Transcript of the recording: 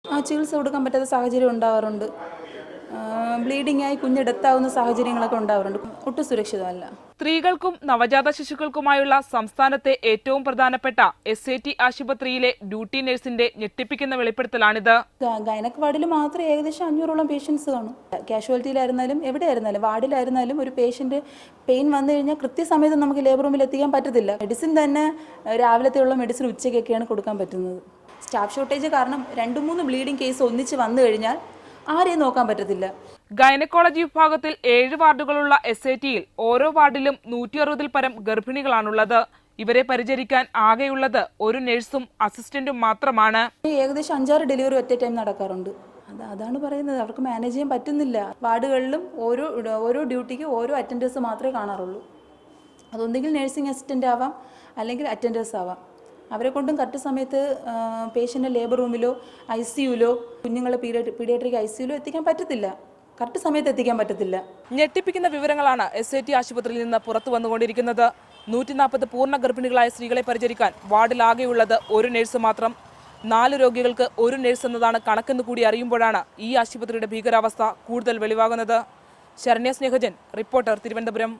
ചികിത്സ കൊടുക്കാൻ പറ്റാത്ത സാഹചര്യം ഉണ്ടാവാറുണ്ട്. ബ്ലീഡിംഗ് ആയി കുഞ്ഞ് ഡെത്താവുന്ന സാഹചര്യങ്ങളൊക്കെ ഉണ്ടാവാറുണ്ട്. ഒട്ടും സുരക്ഷിതമല്ല. സ്ത്രീകൾക്കും നവജാത ശിശുക്കൾക്കുമായുള്ള സംസ്ഥാനത്തെ ഏറ്റവും പ്രധാനപ്പെട്ട SAT ആശുപത്രിയിലെ ഡ്യൂട്ടി നഴ്സിന്റെ ഞെട്ടിപ്പിക്കുന്ന വെളിപ്പെടുത്തലാണിത്. ഗൈനക് വാർഡിൽ മാത്രം ഏകദേശം 500ഓളം പേഷ്യൻസ് കാണും. കാഷ്വാലിറ്റിയിലായിരുന്നാലും എവിടെയായിരുന്നാലും വാർഡിലായിരുന്നാലും ഒരു പേഷ്യന്റ് പെയിൻ വന്നു കഴിഞ്ഞാൽ കൃത്യസമയത്ത് നമുക്ക് ലേബർ റൂമിൽ എത്തിക്കാൻ പറ്റത്തില്ല. മെഡിസിൻ തന്നെ രാവിലത്തെയുള്ള മെഡിസിൻ ഉച്ചയ്ക്കൊക്കെയാണ് കൊടുക്കാൻ പറ്റുന്നത്. സ്റ്റാഫ് ഷോർട്ടേജ് കാരണം 2-3 ബ്ലീഡിംഗ് കേസ് ഒന്നിച്ച് വന്നു കഴിഞ്ഞാൽ ആരെയും നോക്കാൻ പറ്റത്തില്ല. ഗൈനക്കോളജി വിഭാഗത്തിൽ 7 വാർഡുകളുള്ള SATയിൽ ഓരോ വാർഡിലും 160-ൽ പരം ഗർഭിണികളാണുള്ളത്. ഇവരെ പരിചരിക്കാൻ ആകെയുള്ളത് ഒരു നഴ്സും അസിസ്റ്റന്റും മാത്രമാണ്. ഏകദേശം 5-6 ഡെലിവറി ഒറ്റ ടൈം നടക്കാറുണ്ട്. അതാണ് പറയുന്നത്, അവർക്ക് മാനേജ് ചെയ്യാൻ പറ്റുന്നില്ല. വാർഡുകളിലും ഓരോ ഡ്യൂട്ടിക്ക് ഓരോ അറ്റൻഡേഴ്സ് മാത്രമേ കാണാറുള്ളൂ. അതൊന്നെങ്കിൽ നഴ്സിംഗ് അസിസ്റ്റൻ്റ് ആവാം, അല്ലെങ്കിൽ അറ്റൻഡേഴ്സ് ആവാം. അവരെ കൊണ്ടും കറക്റ്റ് സമയത്ത് പേഷ്യൻ്റെ ലേബർ റൂമിലോ ICUലോ കുഞ്ഞുങ്ങളെ പീഡിയാട്രിക് ICUലോ എത്തിക്കാൻ പറ്റത്തില്ല. കറക്റ്റ് സമയത്ത് എത്തിക്കാൻ പറ്റത്തില്ല. ഞെട്ടിപ്പിക്കുന്ന വിവരങ്ങളാണ് SAT ആശുപത്രിയിൽ നിന്ന് പുറത്തു വന്നുകൊണ്ടിരിക്കുന്നത്. 140 പൂർണ്ണ ഗർഭിണികളായ സ്ത്രീകളെ പരിചരിക്കാൻ വാർഡിലാകെയുള്ളത് ഒരു നഴ്സ് മാത്രം. 4 രോഗികൾക്ക് ഒരു നഴ്സ് എന്നതാണ് കണക്കെന്ന് കൂടി അറിയുമ്പോഴാണ് ഈ ആശുപത്രിയുടെ ഭീകരാവസ്ഥ കൂടുതൽ വെളിവാകുന്നത്. ശരണ്യ സ്നേഹജൻ, റിപ്പോർട്ടർ, തിരുവനന്തപുരം.